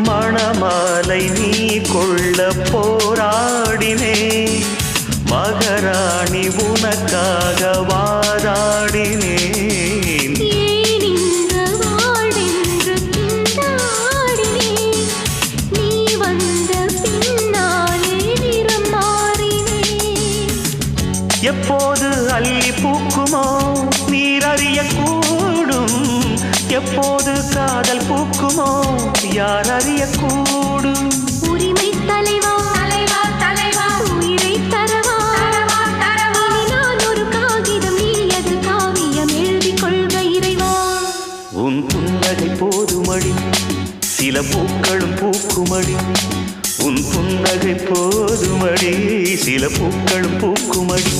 மணமாலை நீ கொள்ள போராடினே மகராணி உனக்காக வாதாடினேன். எப்போது அள்ளி பூக்குமோ நீர் அறியக்கூடும், எப்போது காதல் பூக்குமோ யார் அறியக்கூடும். உரிமை தலைவா தலைவா தலைவா உயிரை தரவா தரவா தரவா நான் ஒரு காகிதம் நீ அது காவியம் எழுதிக் கொள்க இறைவா. உன் புன்னகை போதுமடி சில பூக்களும் பூக்குமடி, உன் புன்னகை போதுமடி சில பூக்களும் பூக்குமடி.